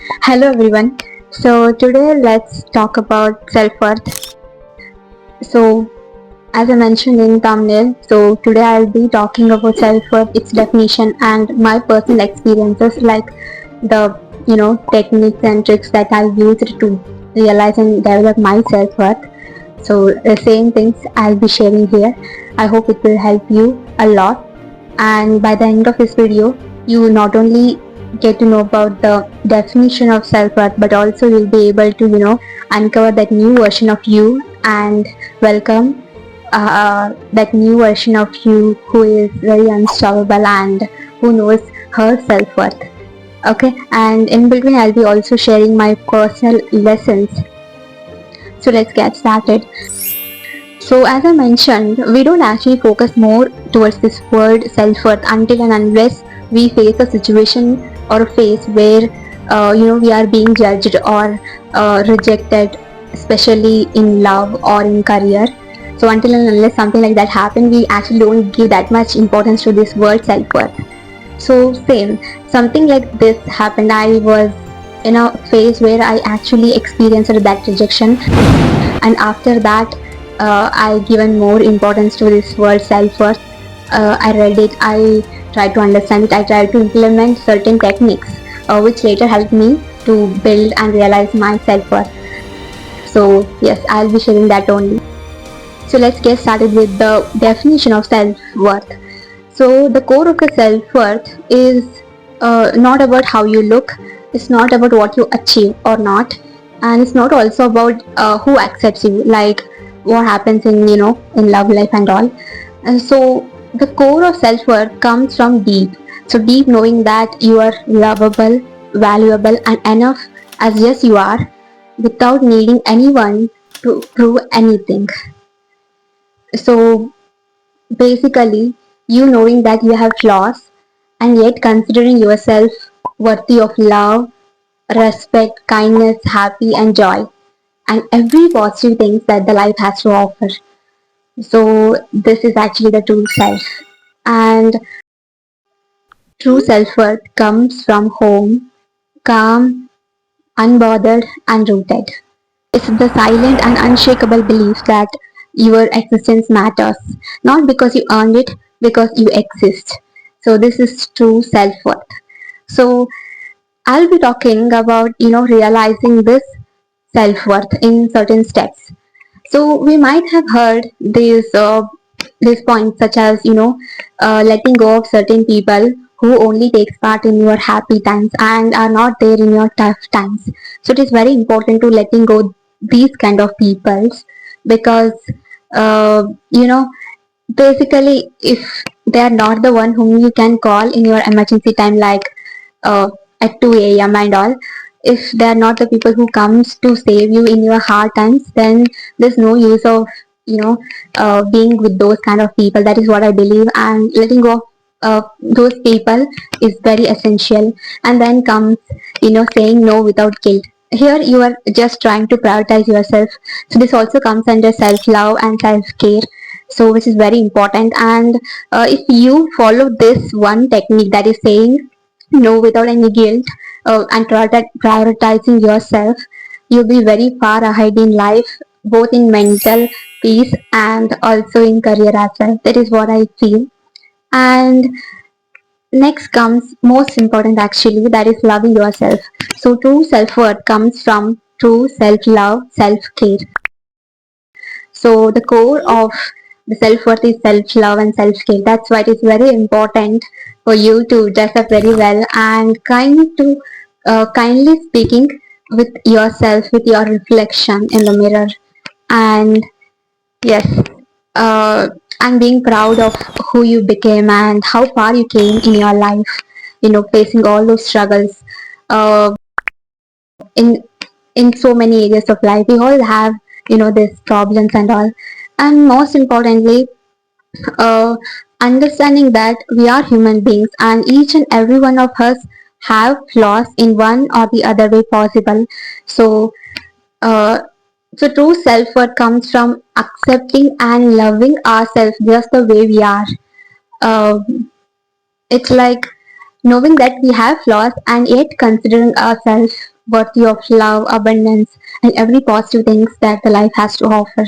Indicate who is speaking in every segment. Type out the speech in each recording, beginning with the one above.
Speaker 1: Hello everyone. So today let's talk about self-worth. So as I mentioned in thumbnail, so today I'll be talking about self-worth, its definition and my personal experiences like the techniques and tricks that I used to realize and develop my self-worth. So the same things I'll be sharing here. I hope it will help you a lot, and by the end of this video you will not only get to know about the definition of self-worth, but also you'll be able to uncover that new version of you and welcome that new version of you who is very unstoppable and who knows her self-worth. Okay, and in between I'll be also sharing my personal lessons. So let's get started. So as I mentioned, we don't actually focus more towards this word self-worth until and unless we face a situation or a phase where we are being judged or rejected, especially in love or in career. So until and unless something like that happens, we actually don't give that much importance to this word self-worth. So same, something like this happened. I was in a phase where I actually experienced that rejection, and after that I given more importance to this word self-worth. I read it, I tried to understand it, I tried to implement certain techniques which later helped me to build and realize my self-worth. So yes, I'll be sharing that only. So let's get started with the definition of self-worth. So the core of the self-worth is not about how you look, it's not about what you achieve or not, and it's not also about who accepts you, like what happens in in love life and all. And so the core of self-worth comes from deep. So deep knowing that you are lovable, valuable, and enough as just you are, without needing anyone to prove anything. So basically, you knowing that you have flaws and yet considering yourself worthy of love, respect, kindness, happy, and joy, and every positive things that the life has to offer. So this is actually the true self. And true self-worth comes from home, calm, unbothered, and rooted. It's the silent and unshakable belief that your existence matters, not because you earned it, because you exist. So this is true self-worth. So I'll be talking about realizing this self-worth in certain steps. So we might have heard these points such as letting go of certain people who only takes part in your happy times and are not there in your tough times. So it is very important to letting go these kind of peoples, because uh, you know basically if they are not the one whom you can call in your emergency time, like uh, at 2 a.m. and all, if they are not the people who comes to save you in your hard times, then there's no use of being with those kind of people. That is what I believe, and letting go of those people is very essential. And then comes saying no without guilt. Here you are just trying to prioritize yourself, so this also comes under self love and self care, so which is very important. And if you follow this one technique, that is saying no without any guilt, and prioritizing yourself, you'll be very far ahead in life, both in mental peace and also in career as well. That is what I feel. And next comes most important actually, that is loving yourself. So true self-worth comes from true self-love, self-care. So the core of the self-worth is self-love and self-care. That's why it is very important for you to dress up very well and kindly speaking with yourself, with your reflection in the mirror. And yes, uh, and being proud of who you became and how far you came in your life, facing all those struggles uh, in so many areas of life. We all have these problems and all, and most importantly, uh, understanding that we are human beings and each and every one of us have flaws in one or the other way possible. So uh, so true self-worth comes from accepting and loving ourselves just the way we are. uh, it's like knowing that we have flaws and yet considering ourselves worthy of love, abundance, and every positive things that the life has to offer.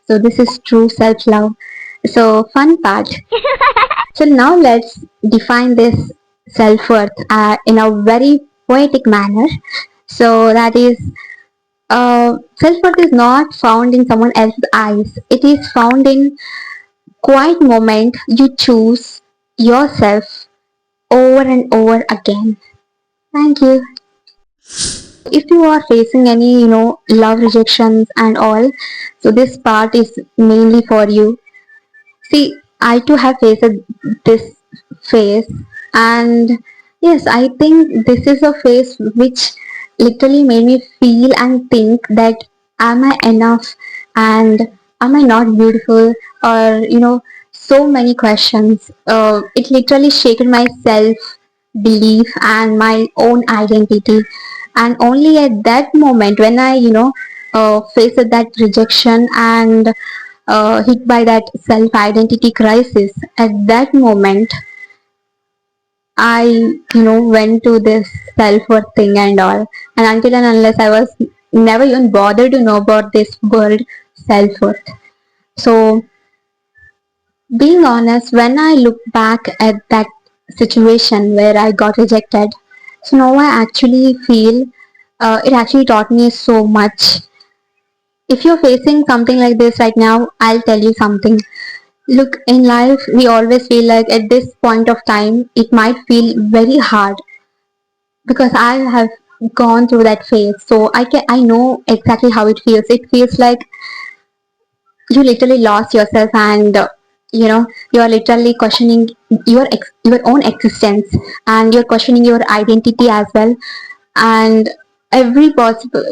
Speaker 1: So this is true self-love. So fun part. So now let's define this self-worth in a very poetic manner. So that is, self-worth is not found in someone else's eyes. It is found in quiet moment you choose yourself over and over again. Thank you. If you are facing any, love rejections and all, so this part is mainly for you. See, I too have faced this phase, and yes, I think this is a phase which literally made me feel and think that am I enough and am I not beautiful, or so many questions. It literally shaken my self belief and my own identity, and only at that moment when I faced that rejection and hit by that self identity crisis, at that moment I went to this self worth thing and all, and until and unless I was never even bothered to know about this word self worth. So being honest, when I look back at that situation where I got rejected, so now I actually feel it actually taught me so much. If you're facing something like this right now, I'll tell you something. Look, in life, we always feel like at this point of time, it might feel very hard because I have gone through that phase. So I know exactly how it feels. It feels like you literally lost yourself, and you are literally questioning your own existence, and you're questioning your identity as well, and every possible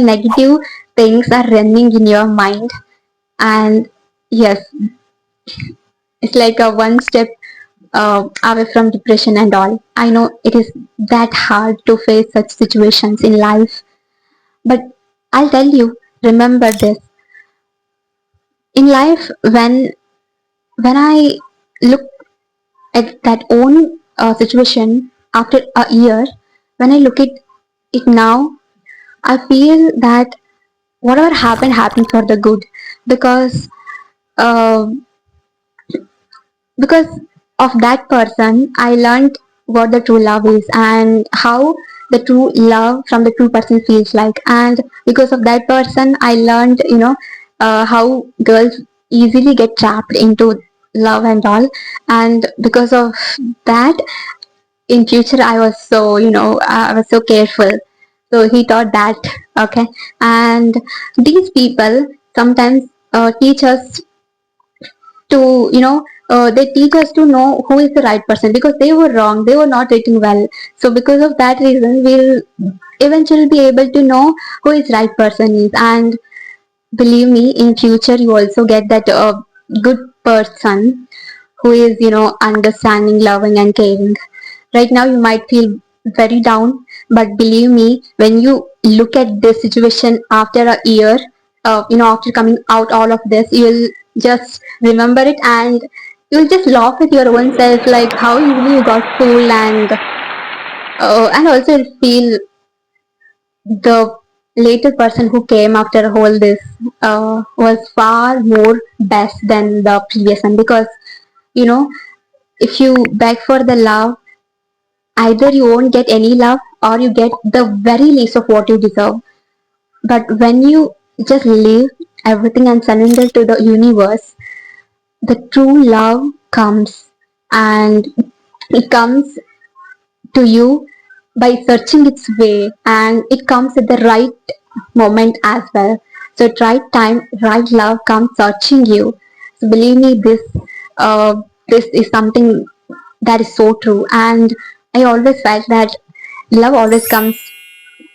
Speaker 1: negative things are running in your mind. And yes, it's like a one step away from depression and all. I know it is that hard to face such situations in life, but I'll tell you, remember this. In life, when I look at that own situation after a year, when I look at it now, I feel that whatever happened for the good, because uh, because of that person I learned what the true love is and how the true love from the true person feels like. And because of that person I learned how girls easily get trapped into love and all. And because of that, in future I was so I was so careful. So he taught that. Okay. And these people sometimes teach us to they teach us to know who is the right person, because they were wrong, they were not rating well. So because of that reason we'll eventually be able to know who is right person is. And believe me, in future you also get that good person who is understanding, loving and caring. Right now you might feel very down, but believe me, when you look at this situation after a year, after coming out all of this, you'll just remember it, and you'll just laugh at your own self, like how easily you got fooled. And also you'll feel the later person who came after all this was far more best than the previous one. Because you know if you beg for the love, either you won't get any love or you get the very least of what you deserve. But when you just leave everything and surrender to the universe, the true love comes, and it comes to you by searching its way, and it comes at the right moment as well. So at right time, right love comes searching you. So believe me, this is something that is so true. And I always felt that love always comes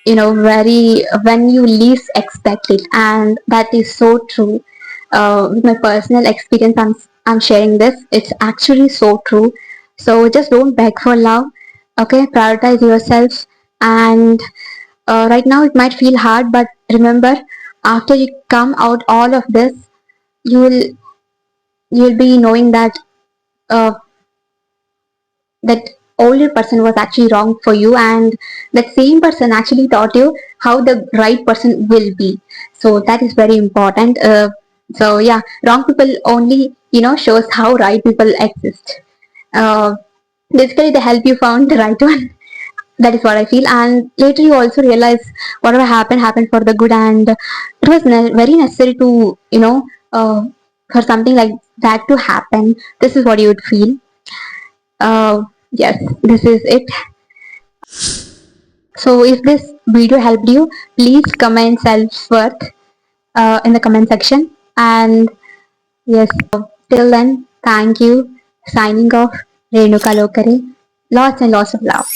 Speaker 1: very when you least expect it, and that is so true. With my personal experience, I'm sharing this. It's actually so true. So just don't beg for love. Okay, prioritize yourself. And right now it might feel hard, but remember, after you come out all of this, you will you'll be knowing that uh, that older person was actually wrong for you, and that same person actually taught you how the right person will be. So that is very important. So yeah, wrong people only shows how right people exist. uh, Basically they help you found the right one. That is what I feel, and later you also realize whatever happened for the good, and it was very necessary to for something like that to happen. This is what you would feel. Yes, this is it. So if this video helped you, please comment self-worth in the comment section. And yes, till then, thank you. Signing off, Renuka Lokare. Lots and lots of love.